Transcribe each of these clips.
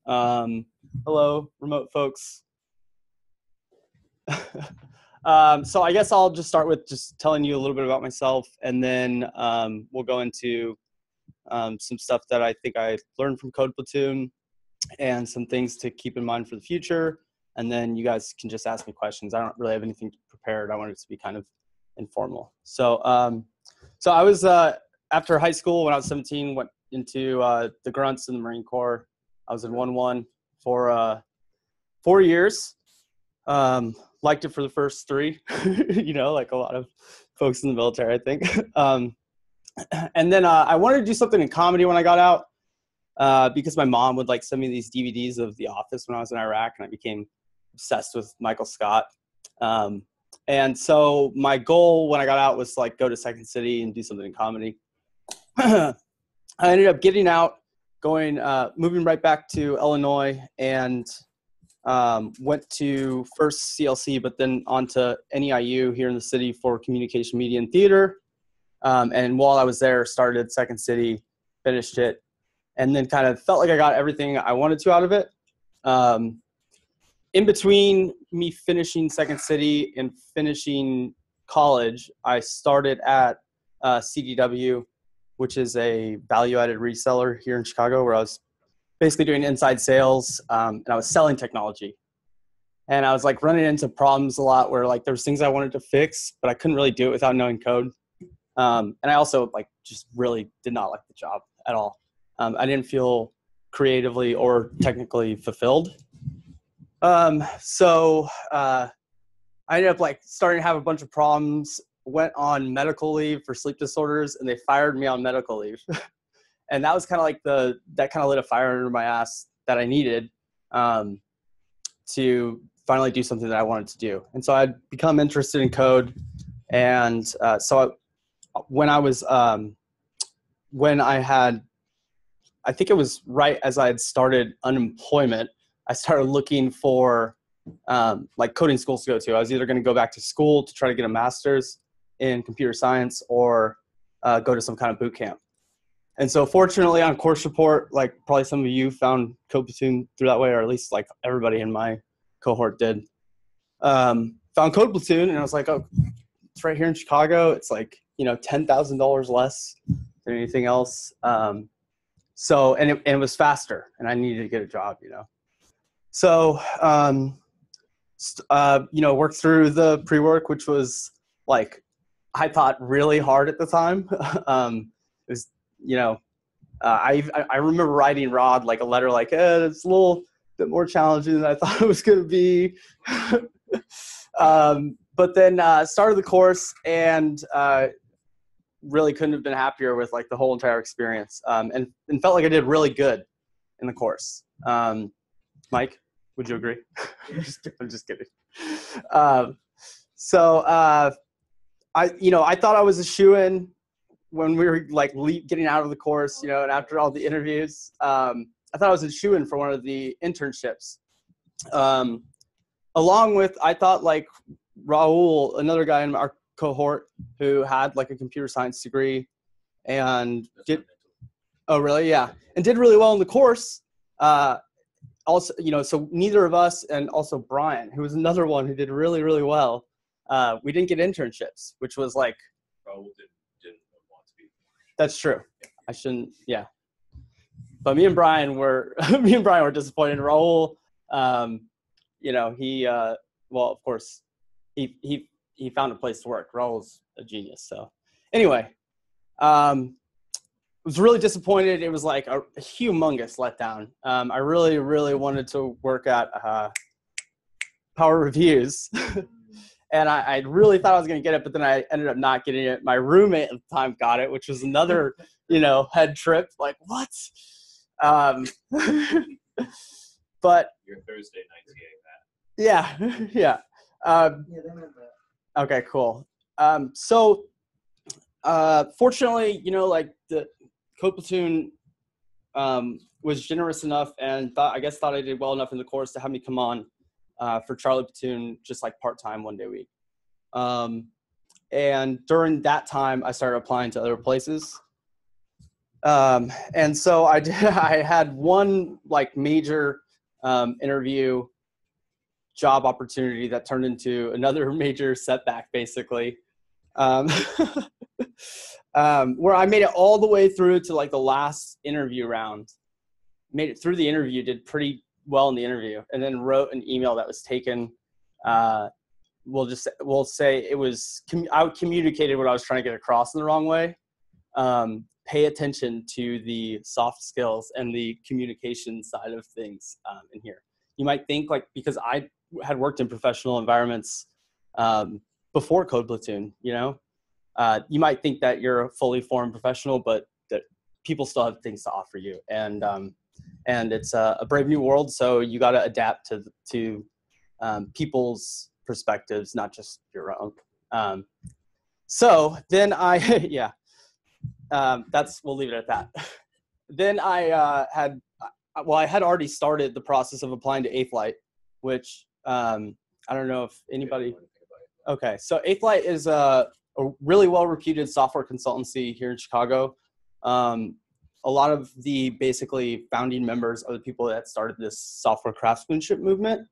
Hello, remote folks. So I guess I'll just start with just telling you a little bit about myself, and then we'll go into some stuff that I think I learned from Code Platoon and some things to keep in mind for the future. And then you guys can just ask me questions. I don't really have anything prepared. I want it to be kind of informal. So I was, after high school, when I was 17, went into the grunts in the Marine Corps. I was in 1-1 for 4 years. Liked it for the first 3, like a lot of folks in the military, I think. And then I wanted to do something in comedy when I got out, because my mom would send me these DVDs of The Office when I was in Iraq, and I became obsessed with Michael Scott. And so my goal when I got out was go to Second City and do something in comedy. I ended up getting out, moving right back to Illinois, and went to first CLC, but then on to NEIU here in the city for communication, media, and theater. And while I was there, started Second City, finished it, and then kind of felt like I got everything I wanted to out of it. In between me finishing Second City and finishing college, I started at CDW, which is a value-added reseller here in Chicago, where I was basically doing inside sales, and I was selling technology. And I was running into problems a lot where there was things I wanted to fix, but I couldn't really do it without knowing code. And I also just really did not like the job at all. I didn't feel creatively or technically fulfilled. So I ended up starting to have a bunch of problems, went on medical leave for sleep disorders, and they fired me on medical leave. And that was kind of that kind of lit a fire under my ass that I needed to finally do something that I wanted to do. And so I'd become interested in code. And when I think it was right as I had started unemployment, I started looking for coding schools to go to. I was either going to go back to school to try to get a master's in computer science or go to some kind of boot camp. And so fortunately on Course Report, probably some of you found Code Platoon through that way, or at least everybody in my cohort did. Found Code Platoon, and I was like, oh, it's right here in Chicago. It's $10,000 less than anything else. So it was faster, and I needed to get a job, So, worked through the pre-work, which was I thought really hard at the time. It was, I remember writing Rod a letter it's a little bit more challenging than I thought it was going to be. But then started the course and really couldn't have been happier with the whole entire experience, and felt like I did really good in the course. Mike, would you agree? I'm just kidding. So I thought I was a shoo-in when we were getting out of the course, and after all the interviews, I thought I was a shoo-in for one of the internships. Along with, I thought Raul, another guy in our cohort who had a computer science degree and did, oh really? Yeah. And did really well in the course. Also, so neither of us, and also Brian, who was another one who did really, really well, we didn't get internships, which was Raul didn't want to be. That's true. I shouldn't, yeah. But me and Brian were disappointed. Raul, he, well, of course, he found a place to work. Raul's a genius. So anyway, was really disappointed. It was a humongous letdown. I really, really wanted to work at Power Reviews. And I really thought I was going to get it, but then I ended up not getting it. My roommate at the time got it, which was another, head trip. What? But Your Thursday night TA, yeah, yeah. Okay, cool. So fortunately, the Code Platoon was generous enough and thought I did well enough in the course to have me come on for Charlie Platoon, just part-time 1 day a week. And during that time, I started applying to other places. And so I did, I had one like major interview job opportunity that turned into another major setback, basically, um, where I made it all the way through to like the last interview round, made it through the interview, did pretty well in the interview, and then wrote an email that was taken. We'll say it was, I communicated what I was trying to get across in the wrong way. Pay attention to the soft skills and the communication side of things in here. You might think like, because I had worked in professional environments before Code Platoon, you know, you might think that you're a fully formed professional, but that people still have things to offer you. And it's a brave new world. So you got to adapt to people's perspectives, not just your own. So then yeah. We'll leave it at that. Then I had already started the process of applying to A-Flight, which I don't know if anybody. Okay, so A-Flight is a really well-reputed software consultancy here in Chicago. A lot of the basically founding members are the people that started this software craftsmanship movement,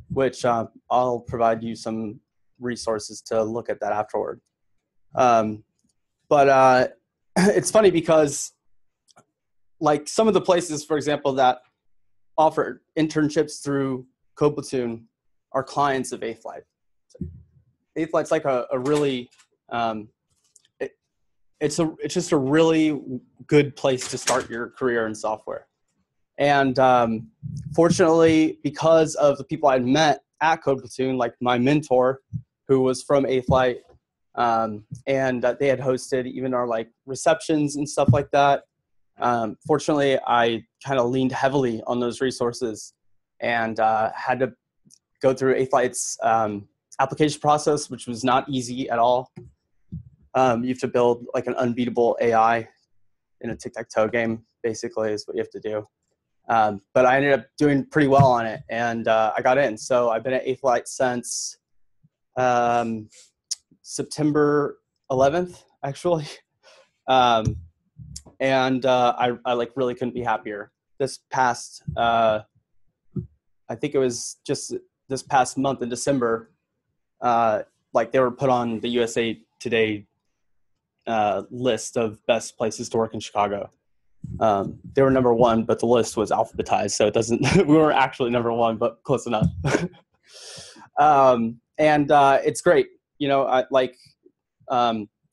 which I'll provide you some resources to look at that afterward. But it's funny because like some of the places, for example, that offer internships through Code Platoon are clients of A-Flight. A-Flight's like a really, it's just a really good place to start your career in software. And fortunately, because of the people I'd met at Code Platoon, like my mentor, who was from A-Flight, and they had hosted even our like receptions and stuff like that. Fortunately, I kind of leaned heavily on those resources and had to go through A-Flight's application process, which was not easy at all. You have to build like an unbeatable AI in a tic-tac-toe game, basically, is what you have to do. But I ended up doing pretty well on it, and I got in. So I've been at A-Flight since September 11th, actually. And I like really couldn't be happier. This past, I think it was just this past month in December, like they were put on the USA Today list of best places to work in Chicago. They were number one, but the list was alphabetized, so it doesn't. We weren't actually number one, but close enough. And it's great. You know,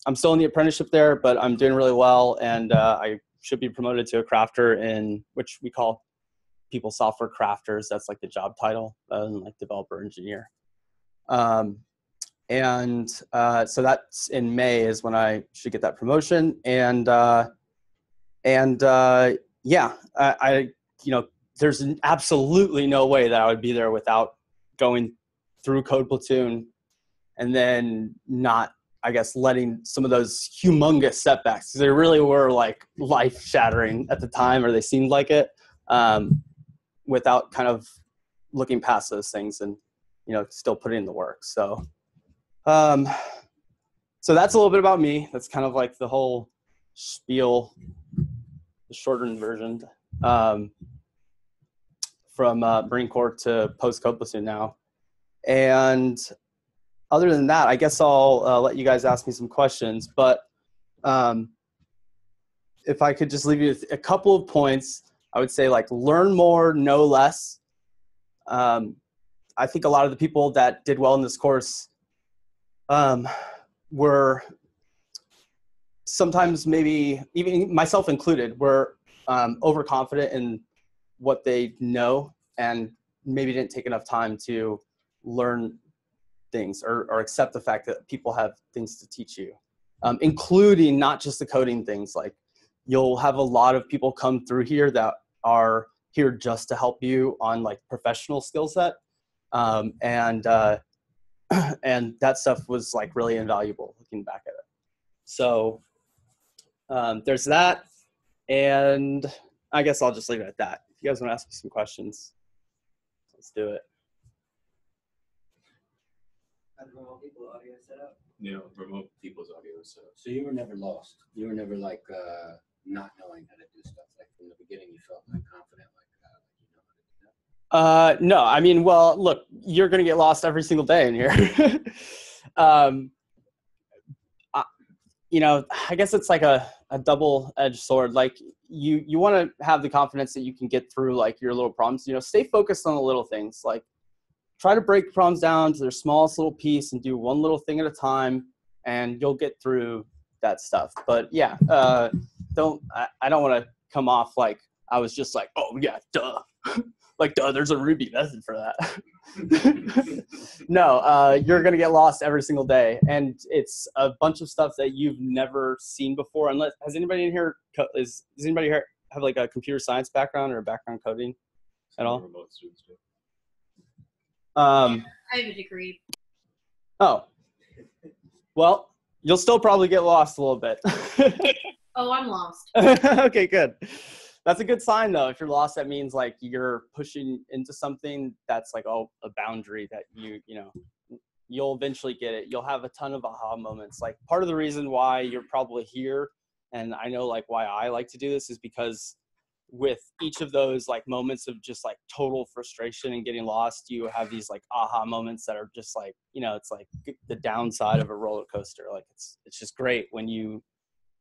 I'm still in the apprenticeship there, but I'm doing really well, and I should be promoted to a crafter, in which we call people software crafters. That's like the job title, like developer engineer. And so that's in May is when I should get that promotion. And yeah, I you know, there's absolutely no way that I would be there without going through Code Platoon and then not, I guess, letting some of those humongous setbacks, they really were like life shattering at the time, or they seemed like it, without kind of looking past those things and, you know, still putting in the work. So, so that's a little bit about me. That's kind of like the whole spiel, the shortened version, from Marine Corps to post Code Platoon now. And other than that, I guess I'll let you guys ask me some questions. But if I could just leave you with a couple of points, I would say like learn more, know less. I think a lot of the people that did well in this course were sometimes, maybe even myself included, were overconfident in what they know and maybe didn't take enough time to learn things or accept the fact that people have things to teach you, including not just the coding things. Like you'll have a lot of people come through here that are here just to help you on like professional skill set. And that stuff was like really invaluable looking back at it. So there's that. And I guess I'll just leave it at that. If you guys want to ask me some questions, let's do it. Remote people audio setup? You know, remote people's audio setup. So you were never lost. You were never like not knowing how to do stuff? Like from the beginning, you felt like confident, like you know how to do that? No, I mean, well, look, you're going to get lost every single day in here. You know, I guess it's like a double-edged sword. Like you want to have the confidence that you can get through like your little problems, you know, stay focused on the little things. Like try to break problems down to their smallest little piece and do one little thing at a time, and you'll get through that stuff. But yeah, I don't want to come off like I was just like, oh yeah, duh. Like, duh, there's a Ruby method for that. No, you're going to get lost every single day. And it's a bunch of stuff that you've never seen before. Unless, has anybody in here, does anybody here have like a computer science background or a background coding at all? Remote students do. I have a degree. Oh, well, you'll still probably get lost a little bit. Oh, I'm lost. Okay, good. That's a good sign, though. If you're lost, that means like you're pushing into something that's like a boundary that you know, you'll eventually get it. You'll have a ton of aha moments. Like part of the reason why you're probably here, and I know like why I like to do this, is because with each of those like moments of just like total frustration and getting lost, you have these like aha moments that are just like, you know, it's like the downside of a roller coaster. Like it's just great when you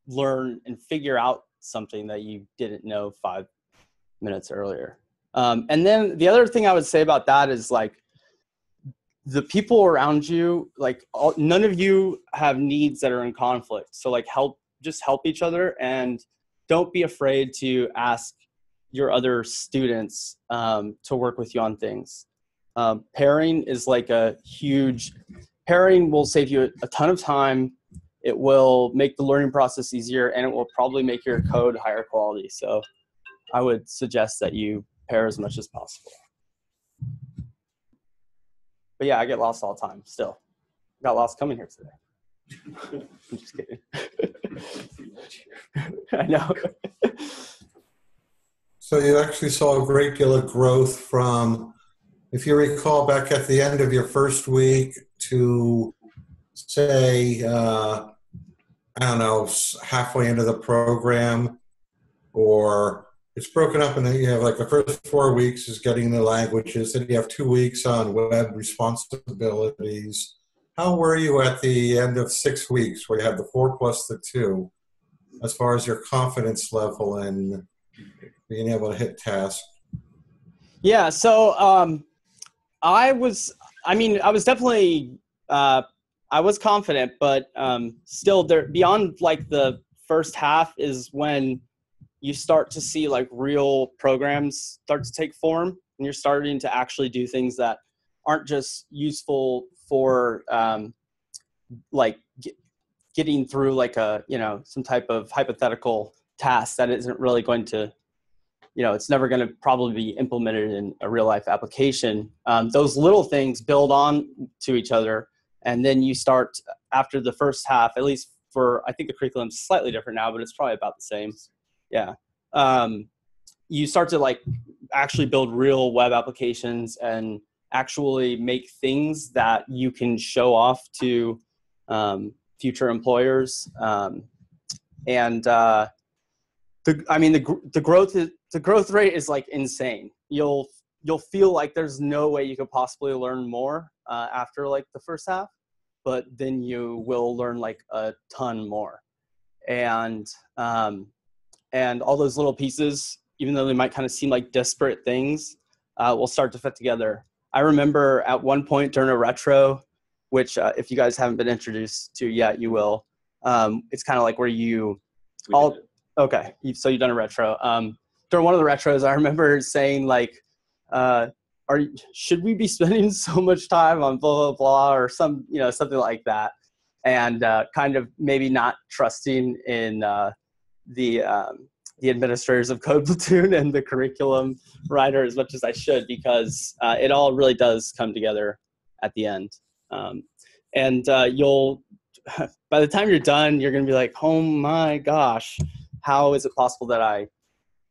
learn and figure out something that you didn't know 5 minutes earlier. And then the other thing I would say about that is like the people around you, like none of you have needs that are in conflict. So like just help each other, and don't be afraid to ask your other students to work with you on things. Pairing is like pairing will save you a ton of time. It will make the learning process easier, and it will probably make your code higher quality. So I would suggest that you pair as much as possible. But yeah, I get lost all the time still. Got lost coming here today. I'm just kidding. I know. So you actually saw a great deal of growth from, if you recall, back at the end of your first week to say, I don't know, halfway into the program, or it's broken up, and then you have like the first 4 weeks is getting the languages, then you have 2 weeks on web responsibilities. How were you at the end of 6 weeks, where you had the 4 plus the 2, as far as your confidence level and being able to hit tasks? Yeah, so I was definitely, I was confident, but still there, beyond like the first half is when you start to see like real programs start to take form, and you're starting to actually do things that aren't just useful for like getting through like a, you know, some type of hypothetical task that isn't really going to, you know, it's never going to probably be implemented in a real life application. Those little things build on to each other. And then you start, after the first half, at least for, I think the curriculum's slightly different now, but it's probably about the same. Yeah. You start to like actually build real web applications and actually make things that you can show off to future employers. The growth rate is like insane. You'll feel like there's no way you could possibly learn more after like the first half, but then you will learn like a ton more. And all those little pieces, even though they might kind of seem like disparate things, will start to fit together. I remember at one point during a retro, which if you guys haven't been introduced to yet, you will. It's kind of like where you all, okay, so you've done a retro. During one of the retros, I remember saying like, should we be spending so much time on blah, blah, blah, or something like that. And kind of maybe not trusting in the administrators of Code Platoon and the curriculum writer as much as I should, because it all really does come together at the end. You'll, by the time you're done, you're going to be like, oh my gosh, how is it possible that I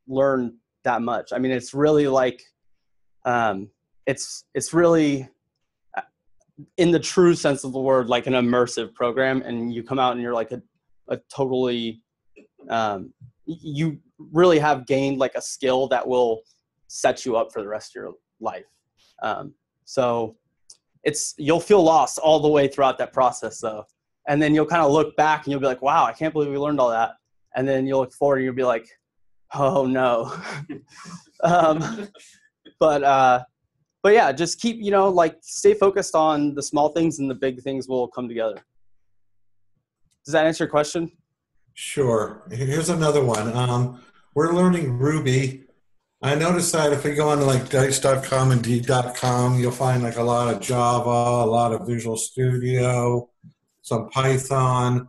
learned that much? I mean, it's really like, it's really, in the true sense of the word, like an immersive program, and you come out and you're like a totally you really have gained like a skill that will set you up for the rest of your life. So you'll feel lost all the way throughout that process though. And then you'll kind of look back and you'll be like, wow, I can't believe we learned all that. And then you'll look forward and you'll be like, oh no. But yeah, just keep, like stay focused on the small things and the big things will come together. Does that answer your question? Sure. Here's another one. We're learning Ruby. I noticed that if we go on to like dice.com and D.com, you'll find like a lot of Java, a lot of Visual Studio, some Python.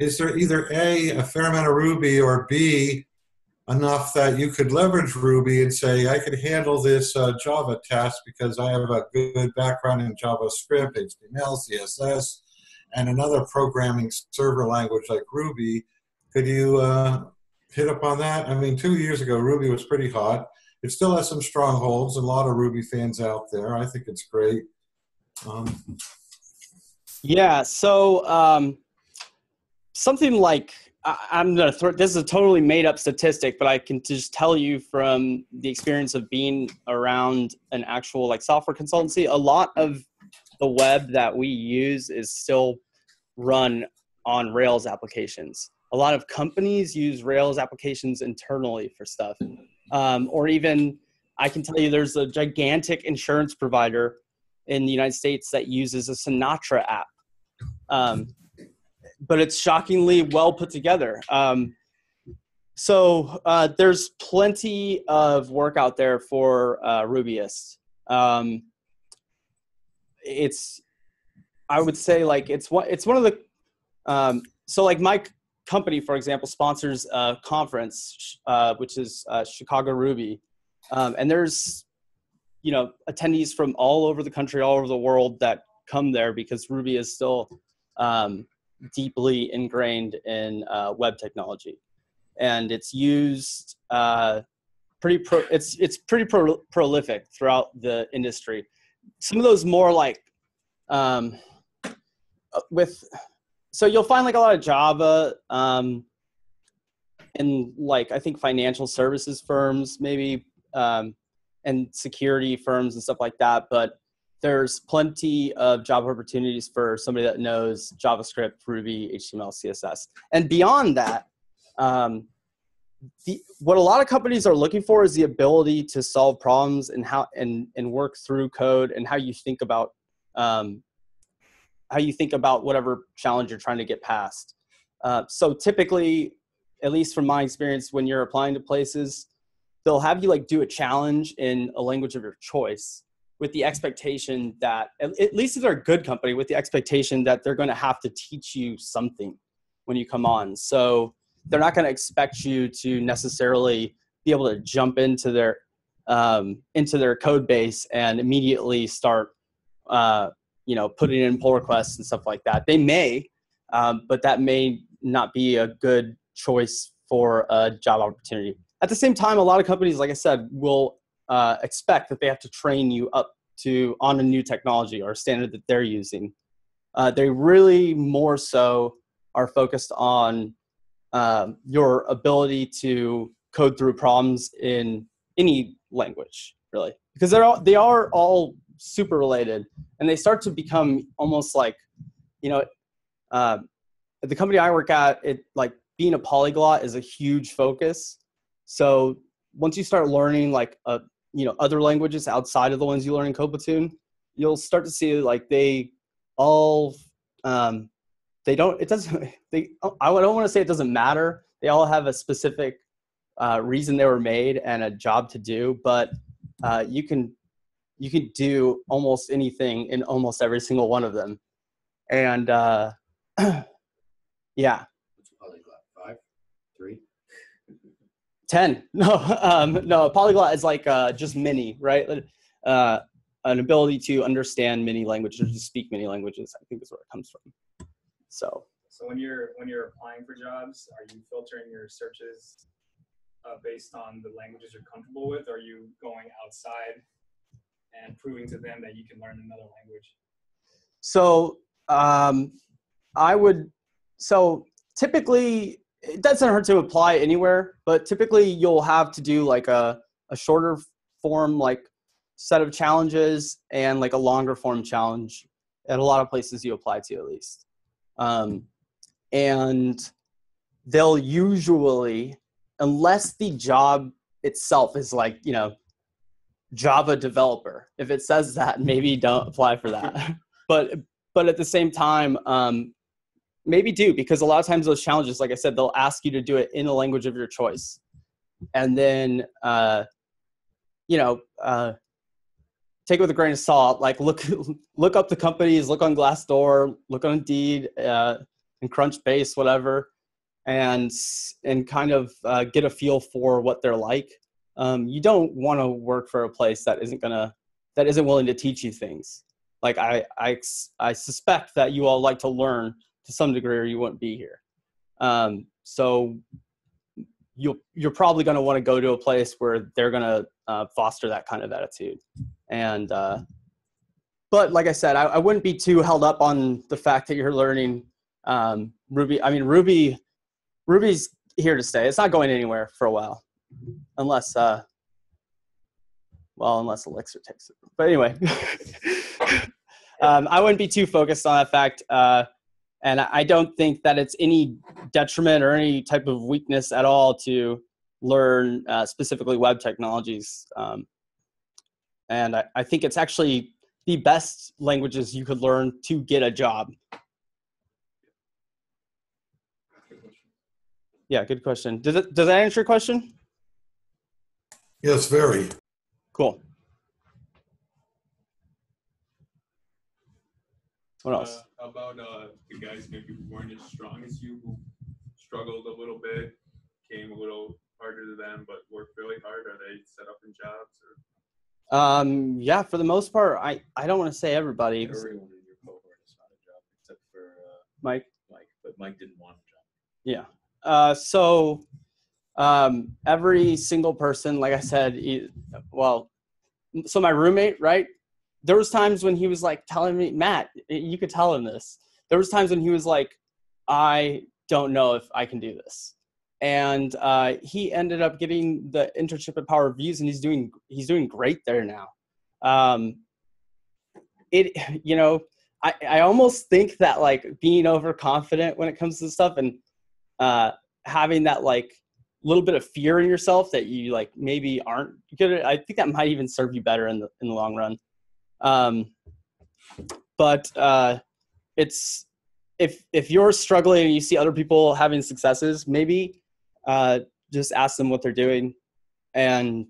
Is there either a fair amount of Ruby, or B, enough that you could leverage Ruby and say, I could handle this Java task because I have a good background in JavaScript, HTML, CSS, and another programming server language like Ruby? Could you hit upon that? I mean, 2 years ago, Ruby was pretty hot. It still has some strongholds, a lot of Ruby fans out there. I think it's great. Yeah, so something like, I'm going to throw, this is a totally made up statistic, but I can just tell you from the experience of being around an actual like software consultancy, a lot of the web that we use is still run on Rails applications. A lot of companies use Rails applications internally for stuff. Or even, I can tell you there's a gigantic insurance provider in the United States that uses a Sinatra app. But it's shockingly well put together. So there's plenty of work out there for Rubyists. I would say like it's one of the, so like my company, for example, sponsors a conference, which is Chicago Ruby. And there's, attendees from all over the country, all over the world that come there because Ruby is still deeply ingrained in web technology, and it's used it's pretty prolific throughout the industry. Some of those more like so you'll find like a lot of Java in like I think financial services firms maybe and security firms and stuff like that, but there's plenty of job opportunities for somebody that knows JavaScript, Ruby, HTML, CSS. And beyond that, what a lot of companies are looking for is the ability to solve problems and and work through code and how you think about whatever challenge you're trying to get past. So typically, at least from my experience, when you're applying to places, they'll have you like do a challenge in a language of your choice, with the expectation that, at least if they're a good company, with the expectation that they're going to have to teach you something when you come on. So they're not going to expect you to necessarily be able to jump into their code base and immediately start, putting in pull requests and stuff like that. They may, but that may not be a good choice for a job opportunity. At the same time, a lot of companies, like I said, will expect that they have to train you up on a new technology or a standard that they're using. They really more so are focused on your ability to code through problems in any language, really, because they are all super related, and they start to become almost like, at the company I work at, it like being a polyglot is a huge focus. So once you start learning like other languages outside of the ones you learn in Platoon, you'll start to see like I don't want to say it doesn't matter. They all have a specific reason they were made and a job to do, but you can do almost anything in almost every single one of them. And yeah. What's a polyglot? 5? 3? 10. No, a polyglot is like just many, right? An ability to understand many languages or to speak many languages, I think is where it comes from. So when you're applying for jobs, are you filtering your searches based on the languages you're comfortable with? Or are you going outside and proving to them that you can learn another language? So typically it doesn't hurt to apply anywhere, but typically you'll have to do like a shorter form, like set of challenges and like a longer form challenge at a lot of places you apply to at least. And they'll usually, unless the job itself is like, you know, Java developer, if it says that, maybe don't apply for that. but at the same time, maybe do, because a lot of times those challenges, like I said, they'll ask you to do it in a language of your choice. And then, you know, take it with a grain of salt, like look up the companies, look on Glassdoor, look on Indeed, and Crunchbase, whatever, and kind of get a feel for what they're like. You don't want to work for a place that isn't willing to teach you things. Like I suspect that you all like to learn to some degree, or you wouldn't be here. So you're probably going to want to go to a place where they're going to foster that kind of attitude. And but like I said, I wouldn't be too held up on the fact that you're learning Ruby. I mean, Ruby's here to stay. It's not going anywhere for a while, unless Elixir takes it. But anyway, I wouldn't be too focused on that fact. And I don't think that it's any detriment or any type of weakness at all to learn specifically web technologies. And I think it's actually the best languages you could learn to get a job. Yeah, good question. Does that answer your question? Yes, very. Cool. What else? How about the guys maybe who weren't as strong as you, who struggled a little bit, came a little harder to them, but worked really hard? Are they set up in jobs? Or? Yeah, for the most part, I don't want to say everybody. Everyone in your cohort is not a job except for Mike. But Mike didn't want a job. Yeah. So every single person, like I said, so my roommate, right? There was times when he was like telling me, Matt, you could tell him this. There was times when he was like, I don't know if I can do this. And he ended up getting the internship at Power Reviews, and he's doing great there now. I almost think that like being overconfident when it comes to stuff and having that like little bit of fear in yourself that you like maybe aren't good at, I think that might even serve you better in the long run. But it's if you're struggling and you see other people having successes, maybe just ask them what they're doing, and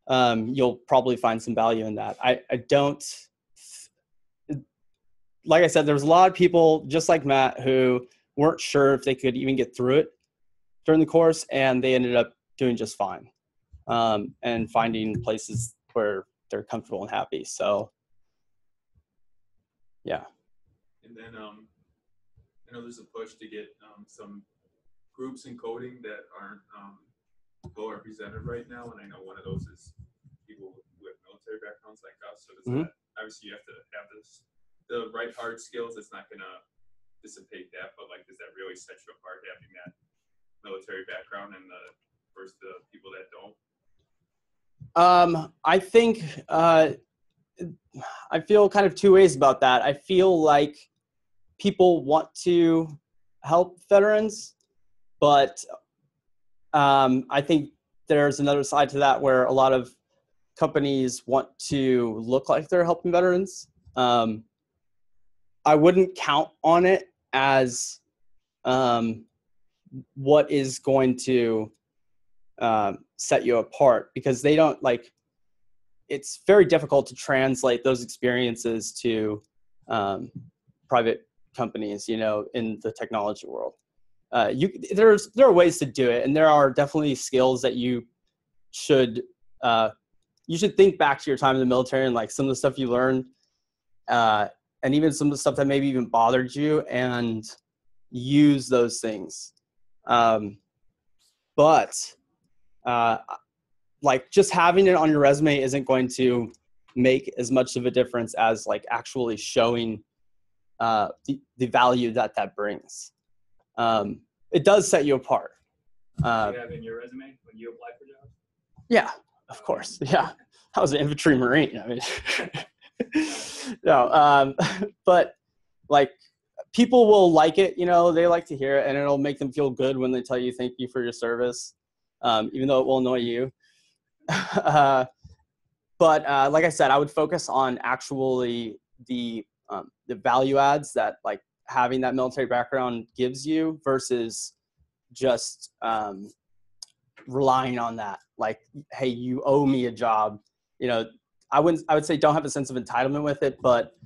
you'll probably find some value in that. I don't, like I said, there's a lot of people just like Matt who weren't sure if they could even get through it during the course, and they ended up doing just fine, and finding places where they're comfortable and happy. So, yeah. And then I know there's a push to get some groups in coding that aren't well represented right now, and I know one of those is people with military backgrounds like us. So does that, obviously you have to have the right hard skills. It's not gonna dissipate that, but like, does that really set you apart, having that military background and versus the people that don't? I think I feel kind of two ways about that. I feel like people want to help veterans, but I think there's another side to that where a lot of companies want to look like they're helping veterans. I wouldn't count on it as what is going to set you apart, because they don't like, it's very difficult to translate those experiences to private companies, in the technology world. There are ways to do it, and there are definitely skills that you should think back to your time in the military and like some of the stuff you learned, and even some of the stuff that maybe even bothered you, and use those things. But like just having it on your resume isn't going to make as much of a difference as like actually showing the value that brings. it does set you apart. Do you have in your resume when you apply for jobs? Yeah, of course. Yeah, I was an infantry Marine. I mean, no, but like people will like it. You know, they like to hear it, and it'll make them feel good when they tell you thank you for your service, even though it will annoy you. But like I said, I would focus on actually the value adds that like having that military background gives you versus just relying on that. Like, hey, you owe me a job. You know, I would say don't have a sense of entitlement with it, but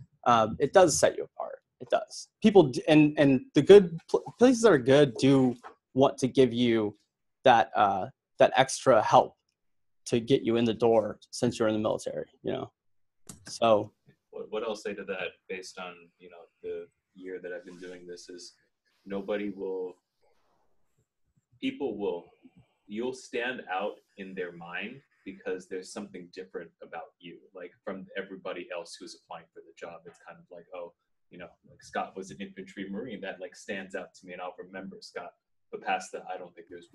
it does set you apart. It does. People and the good places that are good do want to give you that that extra help to get you in the door since you're in the military, you know? So. What I'll say to that based on, you know, the year that I've been doing this is you'll stand out in their mind because there's something different about you. Like from everybody else who's applying for the job, it's kind of like, oh, you know, like Scott was an infantry Marine, that like stands out to me and I'll remember Scott. But past that, I don't think there's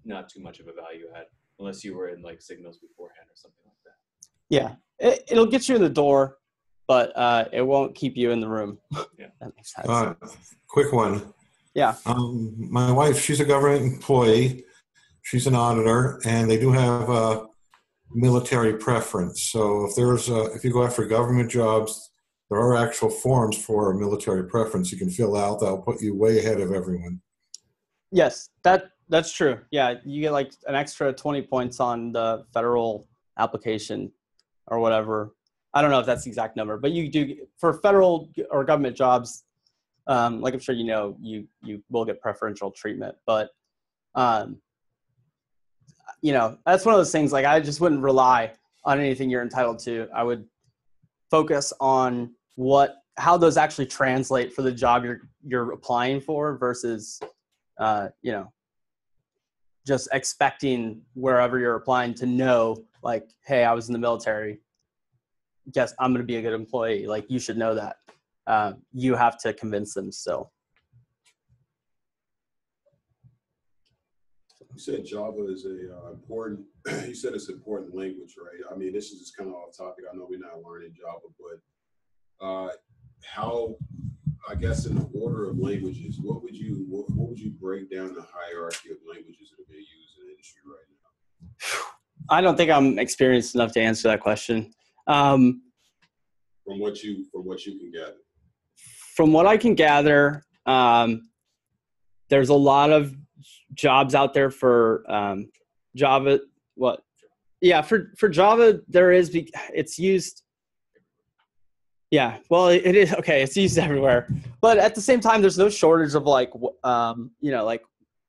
not too much of a value add. Unless you were in like signals beforehand or something like that. Yeah, it'll get you in the door, but it won't keep you in the room. Yeah, that makes sense. Quick one. Yeah. My wife, she's a government employee. She's an auditor, and they do have a military preference. So if you go after government jobs, there are actual forms for a military preference you can fill out. That'll put you way ahead of everyone. Yes, that's true. Yeah, you get like an extra 20 points on the federal application or whatever. I don't know if that's the exact number, but you do for federal or government jobs. Like I'm sure you know, you will get preferential treatment, but you know, that's one of those things. Like I just wouldn't rely on anything you're entitled to. I would focus on how those actually translate for the job you're applying for versus you know, just expecting wherever you're applying to know, like, hey, I was in the military. Guess I'm going to be a good employee. Like, you should know that. You have to convince them still. You said Java is important. You said it's an important language, right? I mean, this is just kind of off topic. I know we're not learning Java, but how? I guess in the order of languages, what would you break down the hierarchy of languages that are being used in the industry right now? I don't think I'm experienced enough to answer that question. From what you can gather. From what I can gather, there's a lot of jobs out there for Java. What? Yeah, for Java, there is. It's used. Yeah, well, it is okay. It's used everywhere, but at the same time, there's no shortage of like, you know, like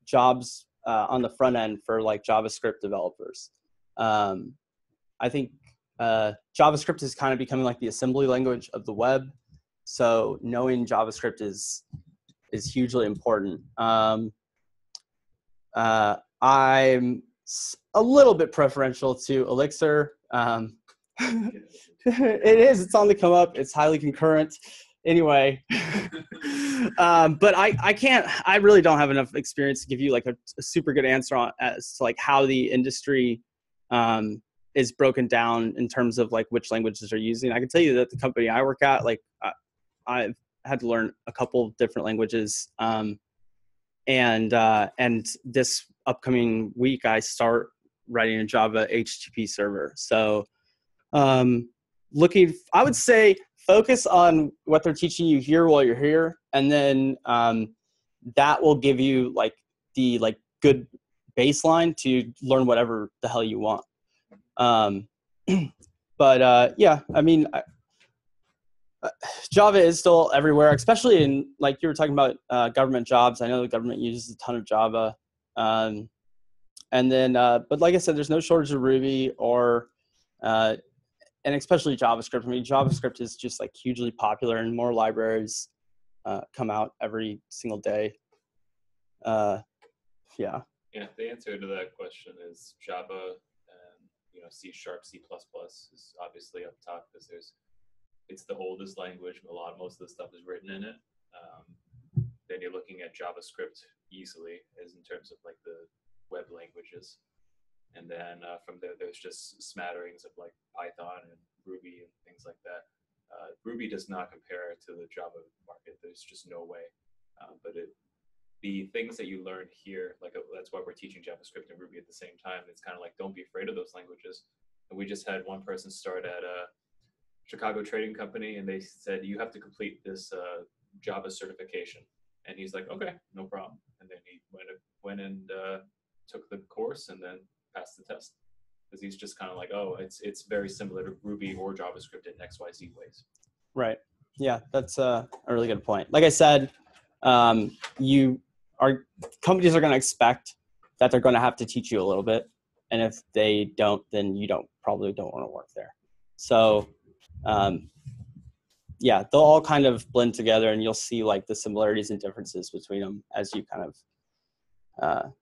jobs on the front end for like JavaScript developers. I think JavaScript is kind of becoming like the assembly language of the web, so knowing JavaScript is hugely important. I'm a little bit preferential to Elixir. It is. It's on the come up. It's highly concurrent. Anyway, but I really don't have enough experience to give you like a super good answer on as to like how the industry is broken down in terms of like which languages they're using. I can tell you that the company I work at, like I've had to learn a couple of different languages. And this upcoming week, I start writing a Java HTTP server. So I would say focus on what they're teaching you here while you're here. And then that will give you like the like good baseline to learn whatever the hell you want. But yeah, I mean, Java is still everywhere, especially in like you were talking about government jobs. I know the government uses a ton of Java. And then, but like I said, there's no shortage of Ruby or, and especially JavaScript. I mean, JavaScript is just like hugely popular and more libraries come out every single day. Yeah. Yeah, the answer to that question is Java and, you know, C#, C++ is obviously up top because it's the oldest language. Most of the stuff is written in it. then you're looking at JavaScript easily, as in terms of like the web languages. And then from there, there's just smatterings of like Python and Ruby and things like that. Ruby does not compare to the Java market. There's just no way. But the things that you learn here, like that's why we're teaching JavaScript and Ruby at the same time. It's kind of like, don't be afraid of those languages. And we just had one person start at a Chicago trading company, and they said, you have to complete this Java certification. And he's like, okay, no problem. And then he went and took the course and then passed the test. Because he's just kind of like, oh, it's very similar to Ruby or JavaScript in XYZ ways. Right. Yeah, that's a really good point. Like I said, companies are going to expect that they're going to have to teach you a little bit, and if they don't, then you probably don't want to work there. So, yeah, they'll all kind of blend together, and you'll see like the similarities and differences between them as you kind of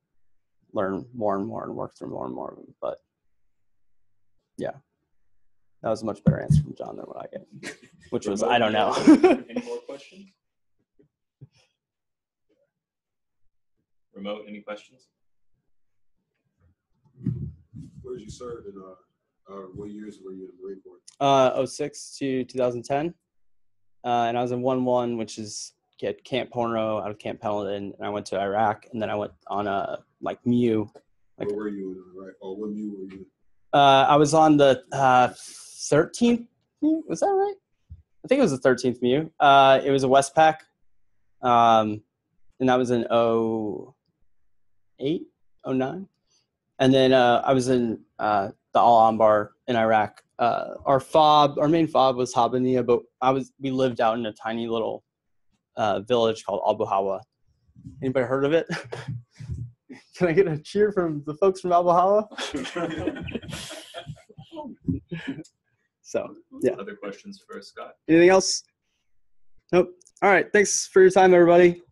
learn more and more and work through more and more of them. But yeah, that was a much better answer from John than what I get, which was, I don't know. Any more questions? Remote, any questions? Where did you serve and what years were you in the Marine Corps? 06 to 2010. And I was in 1-1, which is at Camp Porno out of Camp Pendleton. And I went to Iraq, and then I went on a MU. Where were you in Iraq? Or what MU were you in? I was on the 13th MU. Was that right? I think it was the 13th MU. It was a Westpac. And that was in 08, 09. And then I was in the Al-Anbar in Iraq. Our main fob was Habaniya, but we lived out in a tiny little village called Abu Hawa. Anybody heard of it? Can I get a cheer from the folks from Abu Hawa? So, yeah. Other questions for Scott? Anything else? Nope. All right. Thanks for your time, everybody.